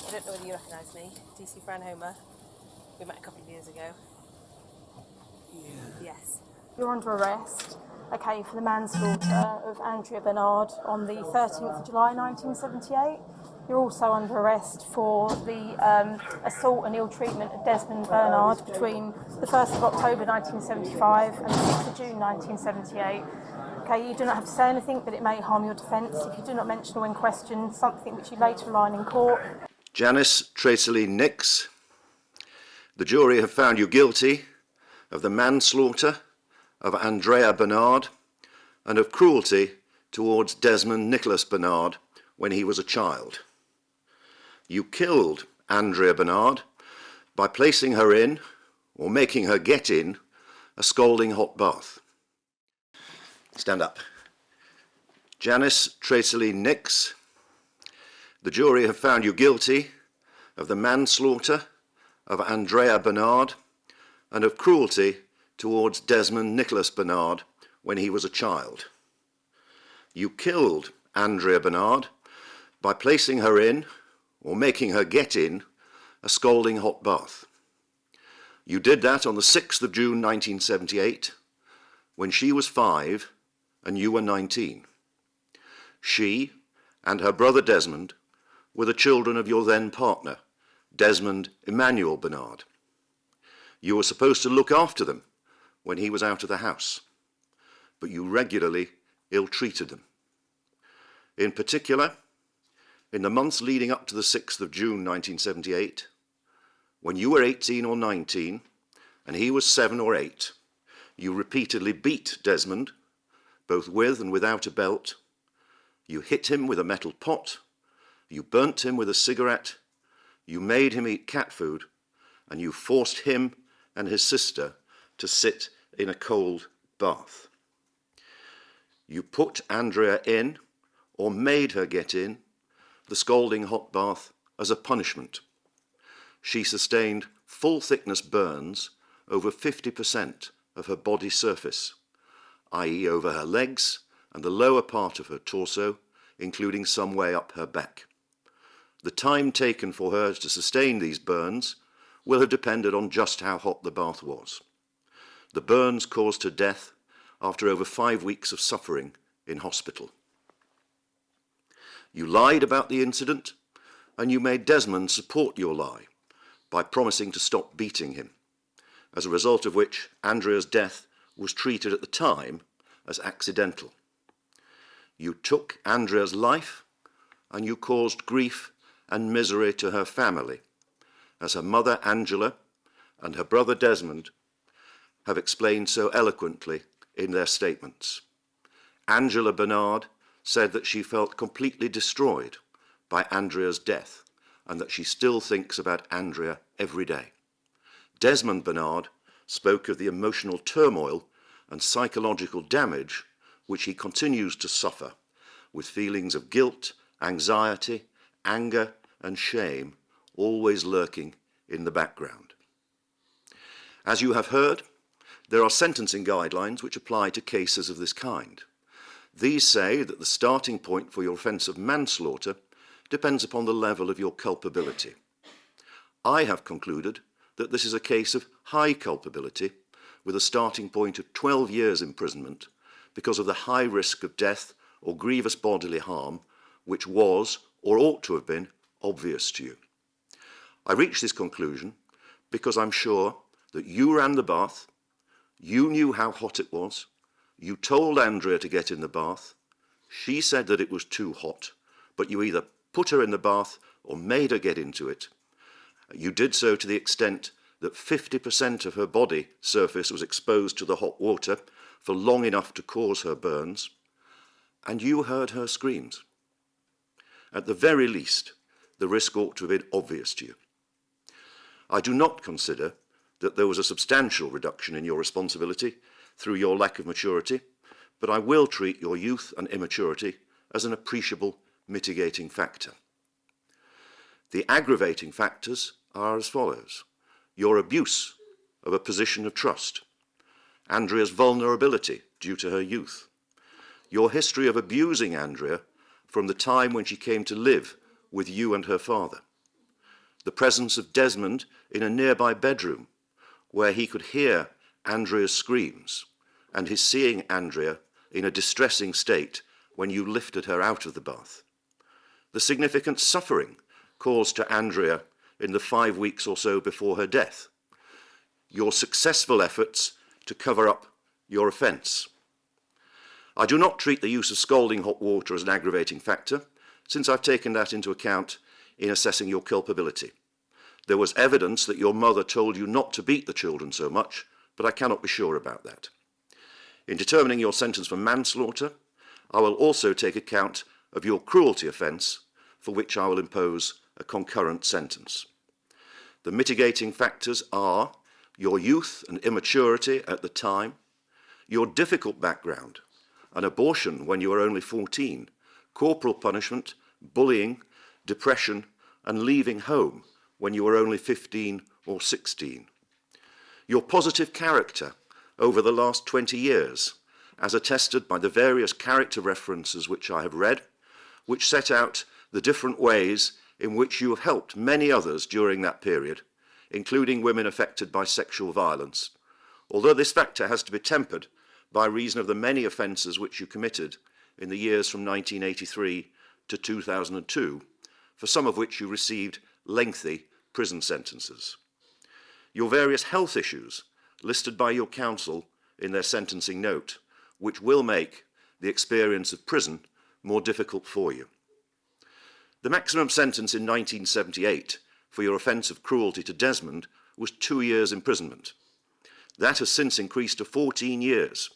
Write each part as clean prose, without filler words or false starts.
I don't know whether you recognise me, DC Fran Homer. We met a couple of years ago. Yeah. Yes. You're under arrest, okay, for the manslaughter of Andrea Bernard on the 13th of July 1978. You're also under arrest for the assault and ill treatment of Desmond Bernard between the 1st of October 1975 and the 6th of June 1978. Okay, you do not have to say anything, but it may harm your defence if you do not mention or in question something which you later rely on in court. Janice Nix, the jury have found you guilty of the manslaughter of Andrea Bernard and of cruelty towards Desmond Nicholas Bernard when he was a child. You killed Andrea Bernard by placing her in, or making her get in, a scalding hot bath. Stand up. Janice Nix, the jury have found you guilty of the manslaughter of Andrea Bernard and of cruelty towards Desmond Nicholas Bernard when he was a child. You killed Andrea Bernard by placing her in, or making her get in, a scalding hot bath. You did that on the 6th of June 1978, when she was 5 and you were 19. She and her brother Desmond were the children of your then partner, Desmond Emmanuel Bernard. You were supposed to look after them when he was out of the house, but you regularly ill-treated them. In particular, in the months leading up to the 6th of June 1978, when you were 18 or 19 and he was 7 or 8, you repeatedly beat Desmond, both with and without a belt. You hit him with a metal pot, you burnt him with a cigarette, you made him eat cat food, and you forced him and his sister to sit in a cold bath. You put Andrea in, or made her get in, the scalding hot bath as a punishment. She sustained full-thickness burns over 50% of her body surface, i.e. over her legs and the lower part of her torso, including some way up her back. The time taken for her to sustain these burns will have depended on just how hot the bath was. The burns caused her death after over 5 weeks of suffering in hospital. You lied about the incident, and you made Desmond support your lie by promising to stop beating him, as a result of which Andrea's death was treated at the time as accidental. You took Andrea's life, and you caused grief and misery to her family, as her mother Angela and her brother Desmond have explained so eloquently in their statements. Angela Bernard said that she felt completely destroyed by Andrea's death and that she still thinks about Andrea every day. Desmond Bernard spoke of the emotional turmoil and psychological damage which he continues to suffer, with feelings of guilt, anxiety, anger, and shame always lurking in the background. As you have heard, there are sentencing guidelines which apply to cases of this kind. These say that the starting point for your offence of manslaughter depends upon the level of your culpability. I have concluded that this is a case of high culpability with a starting point of 12 years imprisonment because of the high risk of death or grievous bodily harm which was, or ought to have been, obvious to you. I reached this conclusion because I'm sure that you ran the bath, you knew how hot it was, you told Andrea to get in the bath, she said that it was too hot, but you either put her in the bath or made her get into it. You did so to the extent that 50% of her body surface was exposed to the hot water for long enough to cause her burns, and you heard her screams. At the very least, the risk ought to have been obvious to you. I do not consider that there was a substantial reduction in your responsibility through your lack of maturity, but I will treat your youth and immaturity as an appreciable mitigating factor. The aggravating factors are as follows: your abuse of a position of trust, Andrea's vulnerability due to her youth, your history of abusing Andrea from the time when she came to live with you and her father, the presence of Desmond in a nearby bedroom where he could hear Andrea's screams, and his seeing Andrea in a distressing state when you lifted her out of the bath. The significant suffering caused to Andrea in the 5 weeks or so before her death. Your successful efforts to cover up your offence. I do not treat the use of scalding hot water as an aggravating factor, since I've taken that into account in assessing your culpability. There was evidence that your mother told you not to beat the children so much, but I cannot be sure about that. In determining your sentence for manslaughter, I will also take account of your cruelty offence, for which I will impose a concurrent sentence. The mitigating factors are your youth and immaturity at the time, your difficult background, an abortion when you were only 14, corporal punishment, bullying, depression, and leaving home when you were only 15 or 16. Your positive character over the last 20 years, as attested by the various character references which I have read, which set out the different ways in which you have helped many others during that period, including women affected by sexual violence, although this factor has to be tempered by reason of the many offences which you committed in the years from 1983 to 2002, for some of which you received lengthy prison sentences. Your various health issues listed by your counsel in their sentencing note, which will make the experience of prison more difficult for you. The maximum sentence in 1978 for your offence of cruelty to Desmond was 2 years imprisonment. That has since increased to 14 years,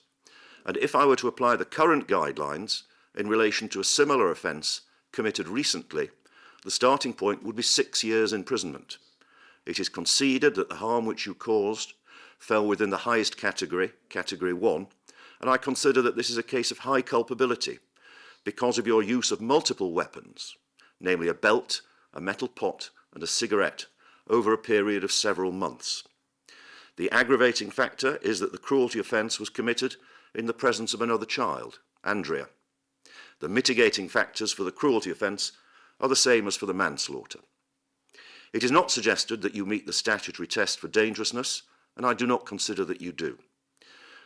and if I were to apply the current guidelines in relation to a similar offence committed recently, the starting point would be 6 years imprisonment. It is conceded that the harm which you caused fell within the highest category, Category 1, and I consider that this is a case of high culpability because of your use of multiple weapons, namely a belt, a metal pot, and a cigarette, over a period of several months. The aggravating factor is that the cruelty offence was committed in the presence of another child, Andrea. The mitigating factors for the cruelty offence are the same as for the manslaughter. It is not suggested that you meet the statutory test for dangerousness, and I do not consider that you do.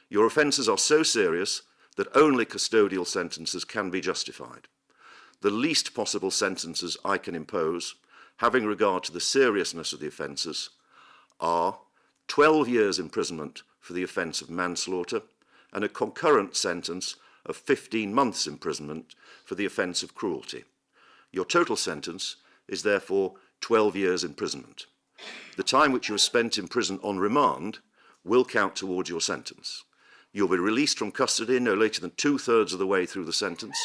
Your offences are so serious that only custodial sentences can be justified. The least possible sentences I can impose, having regard to the seriousness of the offences, are 12 years imprisonment for the offence of manslaughter and a concurrent sentence of 15 months imprisonment for the offence of cruelty. Your total sentence is therefore 12 years imprisonment. The time which you have spent in prison on remand will count towards your sentence. You'll be released from custody no later than 2/3 of the way through the sentence,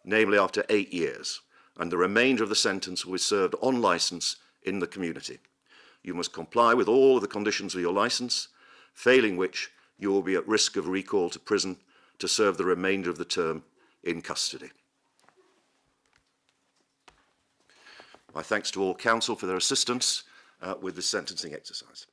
namely after 8 years, and the remainder of the sentence will be served on licence in the community. You must comply with all of the conditions of your licence, failing which you will be at risk of recall to prison to serve the remainder of the term in custody. My thanks to all counsel for their assistance with this sentencing exercise.